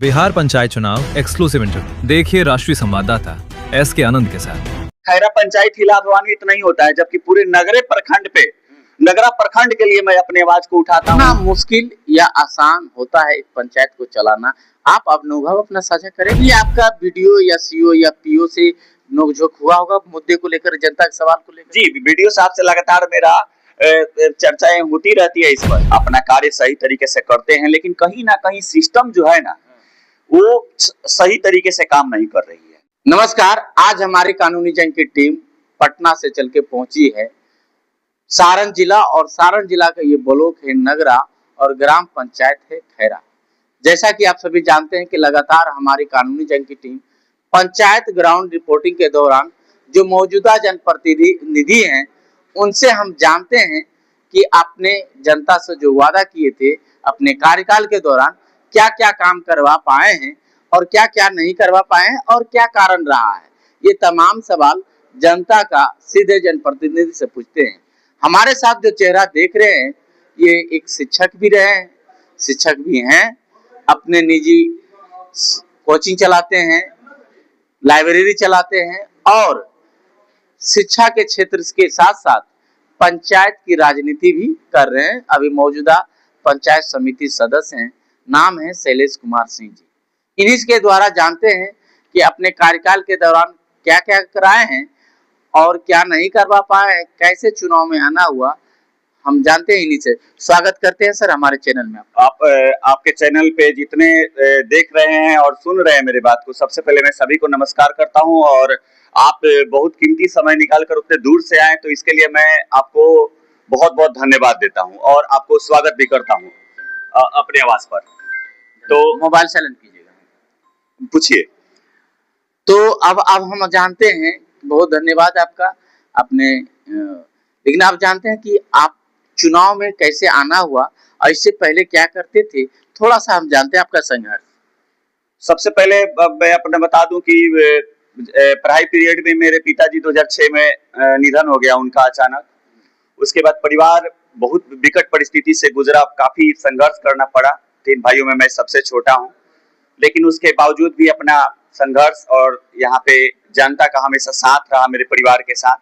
बिहार पंचायत चुनाव exclusive interview देखिए राष्ट्रीय संवाददाता एस के आनंद के साथ। खैरा पंचायत ही लाभान्वित नहीं होता है, जबकि पूरे नगरा प्रखंड के लिए मैं अपनी आवाज को उठाता हूँ। मुश्किल या आसान होता है एक पंचायत को चलाना, आप अनुभव अपना साझा करेंगे। आपका वीडियो या सीओ या पीओ से नोकझोंक हुआ होगा मुद्दे को लेकर, जनता के सवाल को लेकर? जी, वीडियो साहब से लगातार मेरा चर्चाएं होती रहती है। इस पर अपना कार्य सही तरीके से करते हैं, लेकिन कहीं ना कहीं सिस्टम जो है ना, वो सही तरीके से काम नहीं कर रही है। नमस्कार, आज हमारी कानूनी जंग की टीम पटना से चल के पहुंची है सारण जिला, और सारण जिला का ये ब्लॉक है नगरा और ग्राम पंचायत है खैरा। जैसा कि आप सभी जानते हैं कि लगातार हमारी कानूनी जंग की टीम पंचायत ग्राउंड रिपोर्टिंग के दौरान जो मौजूदा जनप्रतिनिधि हैं उनसे हम जानते हैं कि आपने जनता से जो वादा किए थे अपने कार्यकाल के दौरान क्या क्या काम करवा पाए हैं और क्या क्या नहीं करवा पाए हैं और क्या कारण रहा है। ये तमाम सवाल जनता का सीधे जनप्रतिनिधि से पूछते हैं। हमारे साथ जो चेहरा देख रहे हैं ये एक शिक्षक भी रहे हैं, शिक्षक भी हैं, अपने निजी कोचिंग चलाते हैं, लाइब्रेरी चलाते हैं और शिक्षा के क्षेत्र के साथ साथ पंचायत की राजनीति भी कर रहे हैं। अभी मौजूदा पंचायत समिति सदस्य हैं, नाम है शैलेश कुमार सिंह जी। इन्हीं के द्वारा जानते हैं कि अपने कार्यकाल के दौरान क्या क्या कराए हैं और क्या नहीं करवा पाए हैं, कैसे चुनाव में आना हुआ, हम जानते हैं। इन्हीं से स्वागत करते हैं सर हमारे चैनल में। आपके चैनल पे जितने देख रहे हैं और सुन रहे हैं मेरी बात को, सबसे पहले मैं सभी को नमस्कार करता हूं। और आप बहुत कीमती समय निकाल कर उतने दूर से आए, तो इसके लिए मैं आपको बहुत बहुत धन्यवाद देता हूं और आपको स्वागत भी करता हूं अपने आवास पर। तो मोबाइल साइलेंट कीजिएगा। पूछिए। तो अब हम जानते हैं, बहुत धन्यवाद आपका। आपने लेकिन आप जानते हैं कि आप चुनाव में कैसे आना हुआ और इससे पहले क्या करते थे, थोड़ा सा हम जानते हैं आपका संघर्ष। सबसे पहले मैं अपने बता दूं कि पढ़ाई पीरियड में मेरे पिताजी 2006 में निधन हो गया उनका अचानक। उसके बाद परिवार बहुत विकट परिस्थिति से गुजरा, काफी संघर्ष करना पड़ा। 3 भाइयों में मैं सबसे छोटा हूं, लेकिन उसके बावजूद भी अपना संघर्ष और यहाँ पे जनता का हमेशा साथ रहा मेरे परिवार के साथ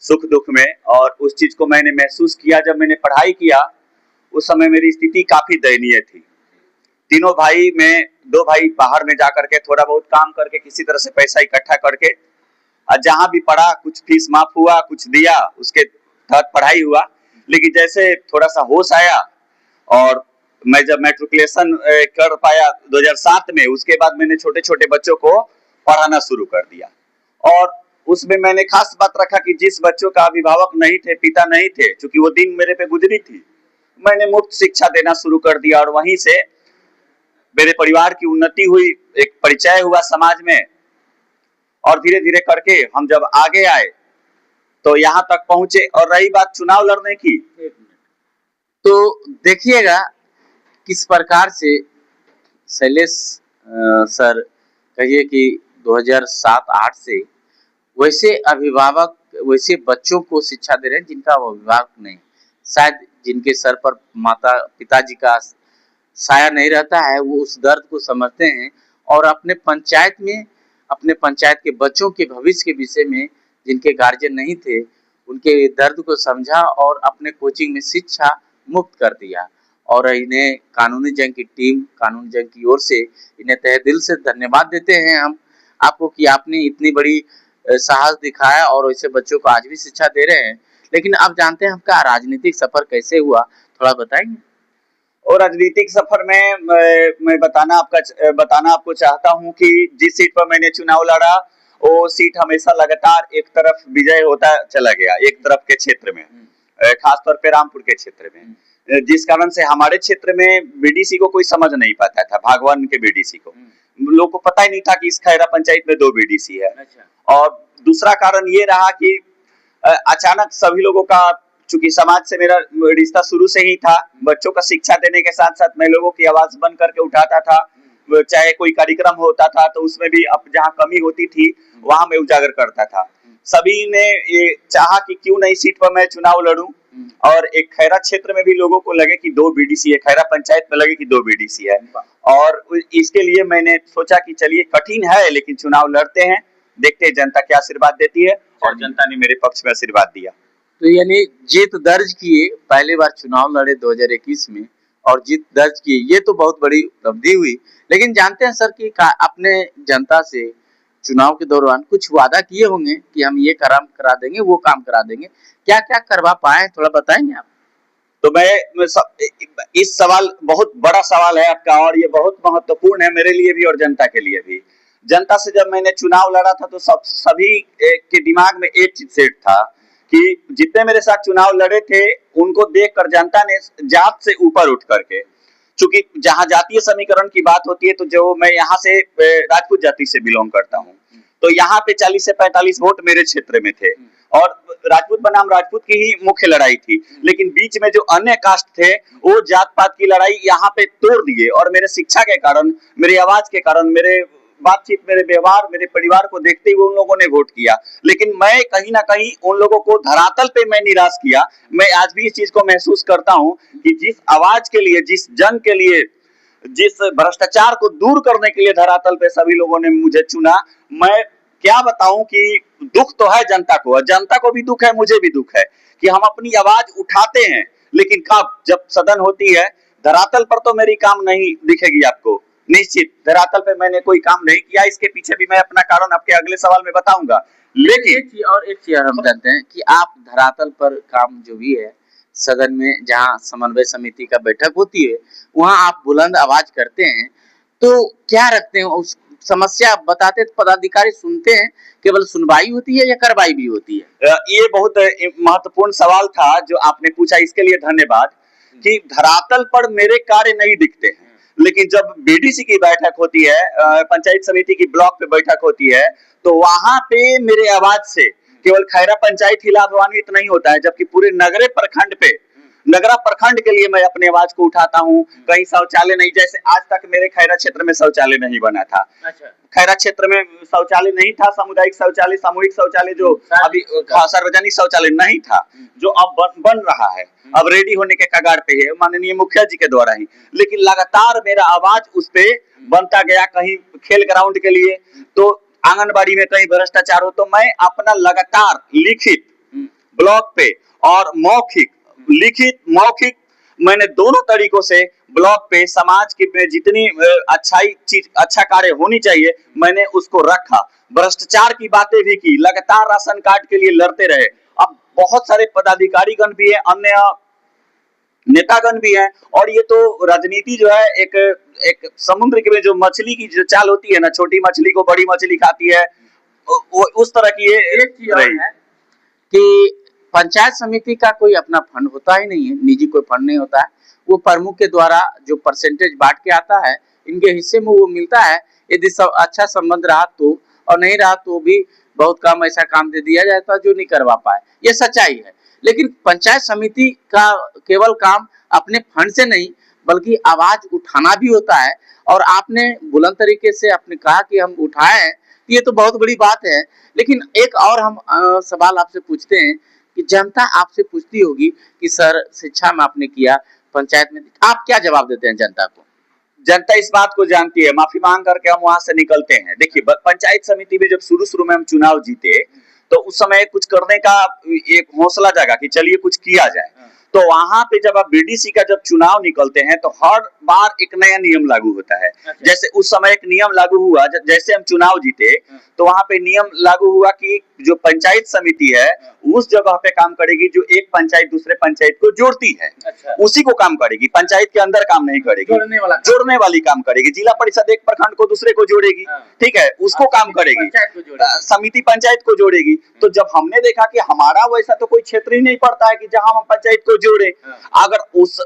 सुख दुख में। और उस चीज को मैंने महसूस किया जब मैंने पढ़ाई किया। उस समय मेरी स्थिति काफी दयनीय थी। तीनों भाई में 2 भाई बाहर में जाकर के थोड़ा बहुत काम करके किसी तरह से पैसा इकट्ठा करके, और जहां भी पढ़ा कुछ फीस माफ हुआ, कुछ दिया, उसके तहत पढ़ाई हुआ। लेकिन जैसे थोड़ा सा होश आया और मैं जब मैट्रिकुलेशन कर पाया 2007 में, उसके बाद मैंने छोटे छोटे बच्चों को पढ़ाना शुरू कर दिया। और उसमें मैंने खास बात रखा कि जिस बच्चों का अभिभावक नहीं थे, पिता नहीं थे, क्योंकि वो दिन मेरे पे गुजरी थी, मैंने मुफ्त शिक्षा देना शुरू कर दिया। और वहीं से मेरे परिवार की उन्नति हुई, एक परिचय हुआ समाज में। और धीरे धीरे करके हम जब आगे आए तो यहाँ तक पहुंचे। और रही बात चुनाव लड़ने की, तो देखिएगा किस प्रकार से शैलेश सर कहिए कि 2007-8 से वैसे अभिभावक वैसे बच्चों को शिक्षा दे रहे हैं जिनका अभिभावक नहीं, शायद जिनके सर पर माता पिताजी का साया नहीं रहता है, वो उस दर्द को समझते हैं और अपने पंचायत के बच्चों के भविष्य के विषय में जिनके गार्जियन नहीं थे उनके दर्द को समझा और अपने कोचिंग में शिक्षा मुक्त कर दिया। और इन्हें कानूनी जंग की टीम, कानूनी जंग की ओर से इन्हें तहे दिल से धन्यवाद देते हैं हम आपको कि आपने इतनी बड़ी साहस दिखाया और वैसे बच्चों को आज भी शिक्षा दे रहे हैं। लेकिन अब जानते हैं आपका राजनीतिक सफर कैसे हुआ, थोड़ा बताएंगे? और राजनीतिक सफर में मैं बताना आपको चाहता हूं कि जिस सीट पर मैंने चुनाव लड़ा वो सीट हमेशा लगातार एक तरफ विजय होता चला गया, एक तरफ के क्षेत्र में, खासतौर पे रामपुर के क्षेत्र में, जिस कारण से हमारे क्षेत्र में बीडीसी को कोई समझ नहीं पाता था। भागवन के बीडीसी को लोग को पता ही नहीं था कि इस खैरा पंचायत में 2 बीडीसी है। और दूसरा कारण ये रहा कि अचानक सभी लोगों का, चूंकि समाज से मेरा रिश्ता शुरू से ही था, बच्चों का शिक्षा देने के साथ साथ मैं लोगों की आवाज बन करके उठाता था। चाहे कोई कार्यक्रम होता था तो उसमें भी अब जहाँ कमी होती थी वहां मैं उजागर करता था। सभी ने ये चाहा कि क्यों नहीं सीट पर मैं चुनाव लड़ूं और एक खैरा क्षेत्र में भी लोगों को लगे कि 2 बीडीसी है, खैरा पंचायत में लगे कि 2 बीडीसी है। और इसके लिए मैंने सोचा कि चलिए कठिन है लेकिन चुनाव लड़ते हैं, देखते हैं जनता क्या आशीर्वाद देती है, और जनता ने मेरे पक्ष में आशीर्वाद दिया। तो यानी जीत दर्ज किए, पहली बार चुनाव लड़े 2021 में और जीत दर्ज किए, ये तो बहुत बड़ी उपलब्धि हुई। लेकिन जानते हैं सर कि अपने जनता से चुनाव के दौरान कुछ वादा किए होंगे कि हम ये काम करा देंगे, वो काम करा देंगे, क्या क्या करवा पाए, थोड़ा बताएंगे आप? तो मैं इस सवाल बहुत बड़ा सवाल है आपका, और ये बहुत महत्वपूर्ण है मेरे लिए भी और जनता के लिए भी। जनता से जब मैंने चुनाव लड़ा था तो सभी के दिमाग में एक चीज सेट था कि जितने मेरे साथ चुनाव लड़े थे उनको देखकर जनता ने जात से ऊपर उठ करके, चूंकि जहां जातीय समीकरण की बात होती है तो जो मैं यहाँ से राजपूत जाति से बिलोंग करता हूँ, तो यहाँ पे 40 से 45 वोट मेरे क्षेत्र में थे और राजपूत बनाम राजपूत की ही मुख्य लड़ाई थी। लेकिन बीच में जो अन्य कास्ट थे वो जात पात की लड़ाई यहाँ पे तोड़ दिए, और मेरे शिक्षा के कारण, मेरी आवाज के कारण, मेरे बातचीत, मेरे व्यवहार, मेरे परिवार को देखते हुए उन लोगों ने वोट किया। लेकिन मैं कहीं ना कहीं उन लोगों को धरातल पे मैं निराश किया। मैं आज भी इस चीज को महसूस करता हूँ कि जिस आवाज के लिए, जिस जन के लिए, जिस भ्रष्टाचार को दूर करने के लिए धरातल पे सभी लोगों ने मुझे चुना, मैं क्या बताऊं कि दुख तो है जनता को, जनता को भी दुख है, मुझे भी दुख है कि हम अपनी आवाज उठाते हैं, लेकिन कब, जब सदन होती है, धरातल पर तो मेरी काम नहीं दिखेगी आपको, निश्चित धरातल पे मैंने कोई काम नहीं किया। इसके पीछे भी मैं अपना कारण आपके अगले सवाल में बताऊंगा। लेकिन एक चीज हम जानते हैं कि आप धरातल पर काम जो भी है, सदन में जहां समन्वय समिति का बैठक होती है वहां आप बुलंद आवाज करते हैं, तो क्या रखते हैं उस समस्या बताते पदाधिकारी सुनते हैं, केवल सुनवाई होती है या कार्रवाई भी होती है? ये बहुत महत्वपूर्ण सवाल था जो आपने पूछा, इसके लिए धन्यवाद। कि धरातल पर मेरे कार्य नहीं दिखते हैं, लेकिन जब बीडीसी की बैठक होती है, पंचायत समिति की ब्लॉक पे बैठक होती है, तो वहां पे मेरे आवाज से केवल खैरा पंचायत ही लाभान्वित नहीं होता है, जबकि पूरे नगरे प्रखंड पे, नगरा प्रखंड के लिए मैं अपने आवाज को उठाता हूँ। कहीं शौचालय नहीं, जैसे आज तक मेरे खैरा क्षेत्र में शौचालय नहीं बना था। अच्छा। खैरा क्षेत्र में शौचालय नहीं था, सामुदायिक शौचालय, सामूहिक शौचालय जो अभी सार्वजनिक शौचालय नहीं था, जो अब बन रहा है, अब रेडी होने के कगार पे है माननीय मुखिया जी के द्वारा ही। लेकिन लगातार मेरा आवाज उस पे बनता गया, कहीं खेल ग्राउंड के लिए तो आंगनबाड़ी में कहीं भ्रष्टाचार हो, तो मैं अपना लगातार लिखित ब्लॉक पे और मौखिक, लिखित मौखिक, मैंने दोनों तरीकों से ब्लॉक पे समाज की में जितनी अच्छाई चीज, अच्छा कार्य होनी चाहिए, मैंने उसको रखा। भ्रष्टाचार की बातें भी की, लगातार राशन कार्ड के लिए लड़ते रहे। अब बहुत सारे पदाधिकारी गण भी है, अन्य नेतागण भी हैं, और ये तो राजनीति जो है एक समुद्र के में जो मछली की जो चाल होती है ना, छोटी मछली को बड़ी मछली खाती है, वो उस तरह की ये एक चीज और है कि पंचायत समिति का कोई अपना फंड होता ही नहीं है, निजी कोई फंड नहीं होता है, वो प्रमुख के द्वारा जो परसेंटेज बांट के आता है, इनके हिस्से में वो मिलता है। यदि सब अच्छा संबंध रहा तो, और नहीं रहा तो भी बहुत कम ऐसा काम दे दिया जाता है जो नहीं करवा पाए, ये सच्चाई है। लेकिन पंचायत समिति का केवल काम अपने फंड से नहीं बल्कि आवाज उठाना भी होता है, और आपने बुलंद तरीके से आपने कहा कि हम उठाए हैं, ये तो बहुत बड़ी बात है। लेकिन एक और हम सवाल आपसे पूछते हैं कि जनता आपसे पूछती होगी कि सर शिक्षा में आपने किया, पंचायत में, आप क्या जवाब देते हैं जनता को? जनता इस बात को जानती है, माफी मांग करके हम वहां से निकलते हैं। देखिए, पंचायत समिति में जब शुरू में हम चुनाव जीते तो उस समय कुछ करने का एक हौसला जागा कि चलिए कुछ किया जाए। तो वहां पे जब आप बीडीसी का जब चुनाव निकलते हैं तो हर बार एक नया नियम लागू होता है। जैसे उस समय एक नियम लागू हुआ, जैसे हम चुनाव जीते तो वहां पे नियम लागू हुआ कि जो पंचायत समिति है उस जगह पे काम करेगी जो एक पंचायत दूसरे पंचायत को जोड़ती है। उसी को काम करेगी, पंचायत के अंदर काम नहीं करेगी, जोड़ने वाली काम करेगी। जिला परिषद एक प्रखंड को दूसरे को जोड़ेगी, ठीक है, उसको काम करेगी, समिति पंचायत को जोड़ेगी। तो जब हमने देखा कि हमारा वैसा तो कोई क्षेत्र ही नहीं पड़ता है कि जहां हम पंचायत को जोड़े, अगर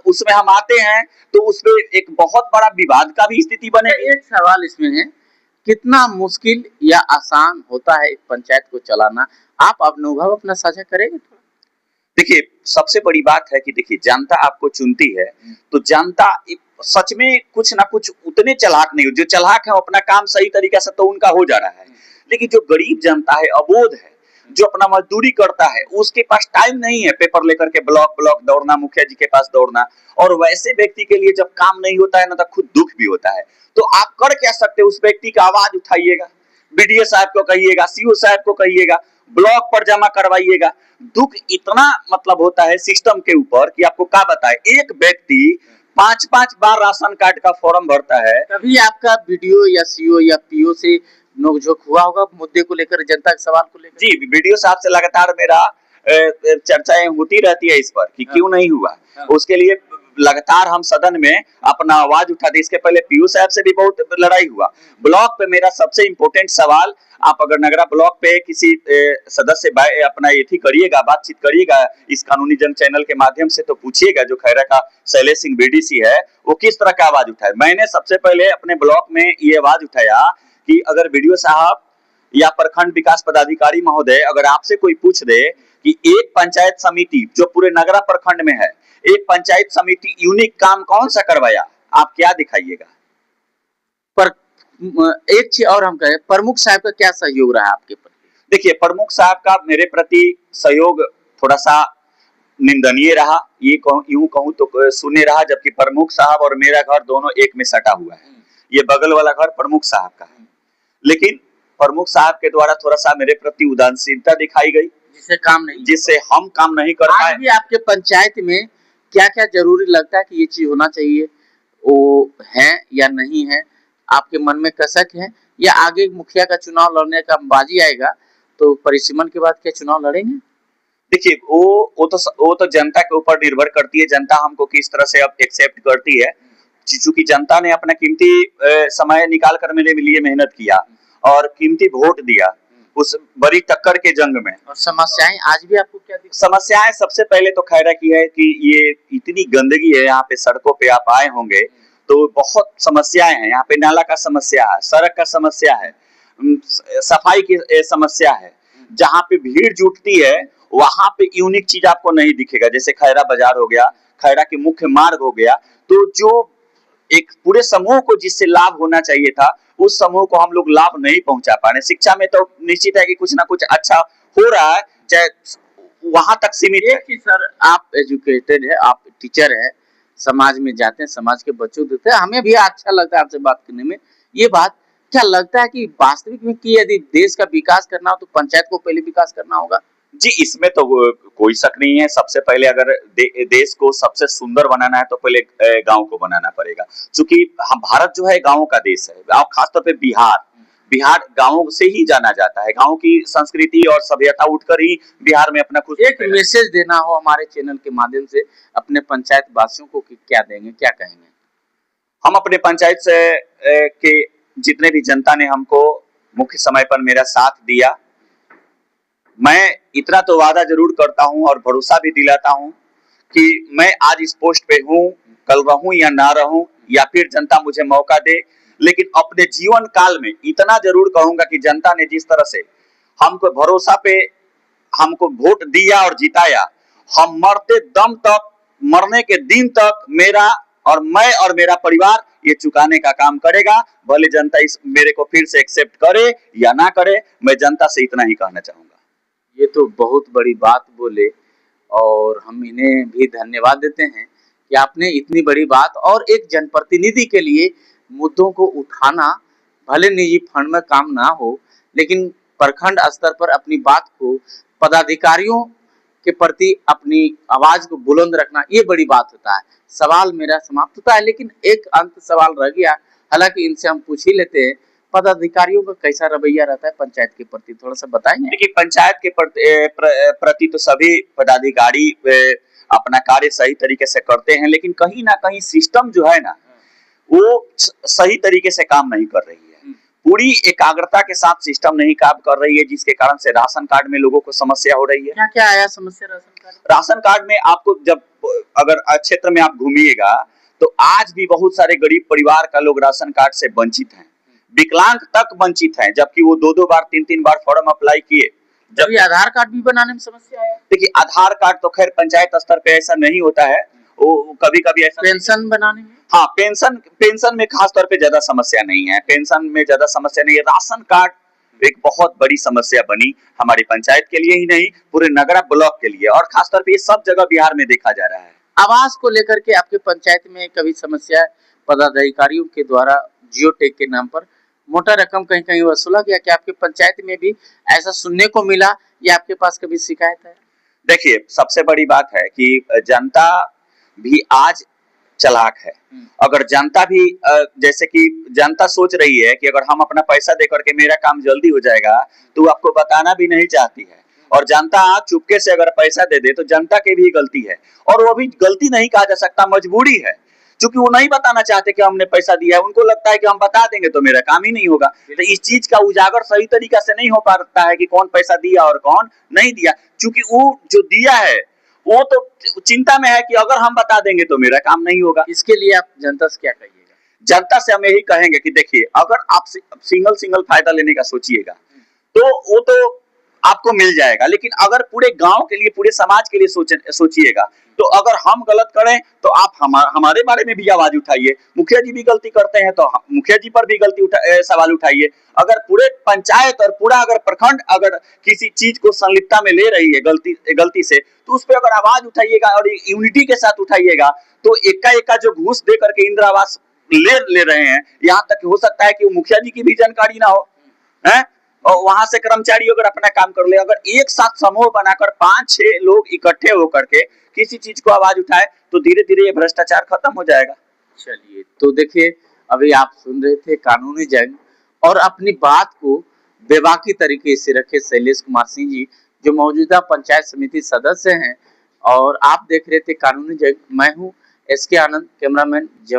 उसमें हम आते हैं तो उसमें एक बहुत बड़ा विवाद का भी स्थिति बनेगी। एक सवाल इसमें है, कितना मुश्किल या आसान होता है एक पंचायत को चलाना? आप अनुभव अपना साझा करेंगे थोड़ा? देखिए, सबसे बड़ी बात है कि देखिए, जनता आपको चुनती है तो जनता सच में कुछ ना कुछ उतने चालाक नहीं हो, जो चालाक है अपना काम सही तरीके से तो उनका हो जा रहा है, लेकिन जो गरीब जनता है, अबोध है, जो अपना मजदूरी करता है उसके पास टाइम नहीं है पेपर लेकर के ब्लॉक ब्लॉक दौड़ना, मुखिया जी के पास दौड़ना। और वैसे व्यक्ति के लिए जब काम नहीं होता है ना तो खुद दुख भी होता है। तो आप कर क्या सकते, उस व्यक्ति का आवाज उठाइएगा, बीडीओ साहब को कहिएगा, सीओ साहब को कहिएगा, ब्लॉक पर जमा करवाइएगा। दुख इतना मतलब होता है सिस्टम के ऊपर कि आपको क्या बताए। एक व्यक्ति 5-5 बार राशन कार्ड का फॉर्म भरता है। कभी आपका बीडीओ या सीओ या पीओ से नोकझोंक हुआ होगा मुद्दे को लेकर, जनता के सवाल को लेकर? जी, बीडीओ साहब से लगातार मेरा चर्चाएं होती रहती है इस पर कि क्यों नहीं हुआ। उसके लिए लगातार हम सदन में अपना आवाज उठाते। इसके पहले पीयू साहब से भी बहुत लड़ाई हुआ। ब्लॉक पे मेरा सबसे इम्पोर्टेंट सवाल, आप अगर नगरा ब्लॉक पे किसी सदस्य अपना ये करिएगा, बातचीत करिएगा इस कानूनी जंग चैनल के माध्यम से, तो पूछिएगा जो खैरा का शैलेश सिंह बीडीसी है वो किस तरह का आवाज उठाए। मैंने सबसे पहले अपने ब्लॉक में ये आवाज उठाया कि अगर बीडीओ साहब या प्रखंड विकास पदाधिकारी महोदय अगर आपसे कोई पूछ दे कि एक पंचायत समिति जो पूरे नगरा प्रखंड में है, एक पंचायत समिति यूनिक काम कौन सा करवाया, आप क्या दिखाइएगा। पर एक चीज और हम कहें, प्रमुख साहब का क्या सहयोग रहा आपके प्रति? देखिए, प्रमुख साहब का मेरे प्रति सहयोग थोड़ा सा निंदनीय रहा, ये यूं कहूं तो शून्य रहा। जबकि प्रमुख साहब और मेरा घर दोनों एक में सटा हुआ है। ये बगल वाला घर प्रमुख साहब का है, लेकिन प्रमुख साहब के द्वारा थोड़ा सा मेरे प्रति उदासीनता दिखाई गई, जिससे हम काम नहीं कर पाए। आज भी आपके पंचायत में क्या क्या जरूरी लगता है कि ये चीज होना चाहिए, वो है या नहीं है? आपके मन में कसक है, या आगे मुखिया का चुनाव लड़ने का बाजी आएगा तो परिसीमन के बाद क्या चुनाव लड़ेंगे? देखिए, वो तो जनता के ऊपर निर्भर करती है, जनता हमको किस तरह से अब एक्सेप्ट करती है। चूंकि जनता ने अपना कीमती समय निकाल कर मेरे लिए मेहनत किया और कीमती वोट दिया उस बड़ी टक्कर के जंग में। और समस्याएं आज भी आपको क्या दिखती? समस्याएं सबसे पहले तो खैरा की है कि ये इतनी गंदगी है यहाँ पे, सड़कों पे आप आए होंगे तो बहुत समस्याएं हैं। यहाँ पे नाला का समस्या है, सड़क का समस्या है, सफाई की समस्या है। जहाँ पे भीड़ जुटती है वहां पे यूनिक चीज आपको नहीं दिखेगा, जैसे खैरा बाजार हो गया, खैरा के मुख्य मार्ग हो गया। तो जो एक पूरे समूह को जिससे लाभ होना चाहिए था, उस समूह को हम लोग लाभ नहीं पहुंचा पा रहे। शिक्षा में तो निश्चित है कि कुछ ना कुछ अच्छा हो रहा है, चाहे वहां तक सीमित है। सर, आप एजुकेटेड है, आप टीचर है, समाज में जाते हैं, समाज के बच्चों देते हैं, हमें भी अच्छा लगता है आपसे बात करने में। ये बात क्या लगता है कि वास्तविक में कि यदि देश का विकास करना हो तो पंचायत को पहले विकास करना होगा? जी, इसमें तो कोई शक नहीं है। सबसे पहले अगर देश को सबसे सुंदर बनाना है तो पहले गांव को बनाना पड़ेगा। क्योंकि हम भारत जो है गांवों का देश है, और खासतौर पे बिहार गांवों से ही जाना जाता है। गांव की संस्कृति और सभ्यता उठकर ही बिहार में अपना कुछ एक मैसेज देना हो हमारे चैनल के माध्यम से अपने पंचायत वासियों को, क्या देंगे, क्या कहेंगे? हम अपने पंचायत से के जितने भी जनता ने हमको मुख्य समय पर मेरा साथ दिया, मैं इतना तो वादा जरूर करता हूं और भरोसा भी दिलाता हूं कि मैं आज इस पोस्ट पे हूं, कल रहूं या ना रहूं, या फिर जनता मुझे मौका दे, लेकिन अपने जीवन काल में इतना जरूर कहूंगा कि जनता ने जिस तरह से हमको भरोसा पे हमको वोट दिया और जिताया, हम मरते दम तक, मरने के दिन तक मैं और मेरा परिवार ये चुकाने का काम करेगा। भले जनता इस मेरे को फिर से एक्सेप्ट करे या ना करे, मैं जनता से इतना ही कहना चाहूंगा। ये तो बहुत बड़ी बात बोले, और हम इन्हें भी धन्यवाद देते हैं कि आपने इतनी बड़ी बात, और एक जनप्रतिनिधि के लिए मुद्दों को उठाना, भले निजी फंड में काम ना हो, लेकिन प्रखंड स्तर पर अपनी बात को पदाधिकारियों के प्रति अपनी आवाज को बुलंद रखना, ये बड़ी बात होता है। सवाल मेरा समाप्त होता है, लेकिन एक अंत सवाल रह गया, हालांकि इनसे हम पूछ ही लेते हैं, पदाधिकारियों का कैसा रवैया रहता है पंचायत के प्रति, थोड़ा सा बताएंगे? देखिए, पंचायत के प्रति तो सभी पदाधिकारी अपना कार्य सही तरीके से करते हैं, लेकिन कहीं ना कहीं सिस्टम जो है ना, वो सही तरीके से काम नहीं कर रही है। पूरी एकाग्रता के साथ सिस्टम नहीं काम कर रही है, जिसके कारण से राशन कार्ड में लोगों को समस्या हो रही है। क्या क्या आया समस्या राशन कार्ड? राशन कार्ड में आपको जब अगर क्षेत्र में आप घूमिएगा तो आज भी बहुत सारे गरीब परिवार का लोग राशन कार्ड से वंचित हैं, विकलांग तक वंचित हैं, जबकि वो 2-2 बार 3-3 बार फॉर्म अप्लाई किए। जब आधार कार्ड भी बनाने में समस्या है। देखिए, आधार कार्ड तो खैर पंचायत स्तर पे ऐसा नहीं होता है, वो कभी-कभी ऐसा। पेंशन बनाने में? हाँ, पेंशन में खास तौर पे ज्यादा समस्या नहीं है, पेंशन में ज्यादा समस्या नहीं है। राशन कार्ड एक बहुत बड़ी समस्या बनी हमारी पंचायत के लिए ही नहीं, पूरे नगरा ब्लॉक के लिए, और खासतौर पे ये सब जगह बिहार में देखा जा रहा है। आवास को लेकर के आपके पंचायत में कभी समस्या पदाधिकारियों के द्वारा जियो टैग के नाम पर मोटा रकम कहीं कहीं वसूला गया, क्या आपके पंचायत में भी ऐसा सुनने को मिला या आपके पास कभी शिकायत है? देखिए, सबसे बड़ी बात है कि जनता भी आज चालाक है। अगर जनता भी जैसे कि जनता सोच रही है कि अगर हम अपना पैसा दे करके मेरा काम जल्दी हो जाएगा, तो आपको बताना भी नहीं चाहती है, और जनता चुपके से अगर पैसा दे दे तो जनता की भी गलती है, और वो भी गलती नहीं कहा जा सकता, मजबूरी है, क्योंकि वो नहीं बताना चाहते कि हमने पैसा दिया है। उनको लगता है कि हम बता देंगे तो मेरा काम ही नहीं होगा। तो इस चीज का उजागर सही तरीका से नहीं हो पाता है कि कौन पैसा दिया और कौन नहीं दिया, क्योंकि वो जो दिया है वो तो चिंता में है कि अगर हम बता देंगे तो मेरा काम नहीं होगा। इसके लिए आप जनता से क्या कहिएगा? जनता से हम यही कहेंगे कि देखिए, अगर आप सिंगल फायदा लेने का सोचिएगा तो वो तो आपको मिल जाएगा, लेकिन अगर पूरे गांव के लिए, पूरे समाज के लिए सोचिएगा, तो अगर हम गलत करें तो आप हमारे बारे में भी आवाज उठाइए। मुखिया जी भी गलती करते हैं तो मुखिया जी पर भी सवाल उठाइए। अगर पूरे पंचायत और पूरा अगर प्रखंड अगर किसी चीज को संलिप्तता में ले रही है गलती से, तो उस पर अगर आवाज उठाइएगा और यूनिटी के साथ उठाइएगा, तो एका जो घूस दे करके इंदिरा आवास ले रहे हैं, यहाँ तक हो सकता है कि मुखिया जी की भी जानकारी ना हो, है, और वहां से कर्मचारी अगर अपना काम कर ले। अगर एक साथ समूह बनाकर 5-6 लोग इकट्ठे होकर के किसी चीज को आवाज उठाए, तो धीरे धीरे ये भ्रष्टाचार खत्म हो जाएगा। चलिए, तो देखिए, अभी आप सुन रहे थे कानूनी जंग, और अपनी बात को बेबाकी तरीके से रखे शैलेश कुमार सिंह जी, जो मौजूदा पंचायत समिति सदस्य हैं, और आप देख रहे थे कानूनी जंग। मैं हूँ SK आनंद, कैमरामैन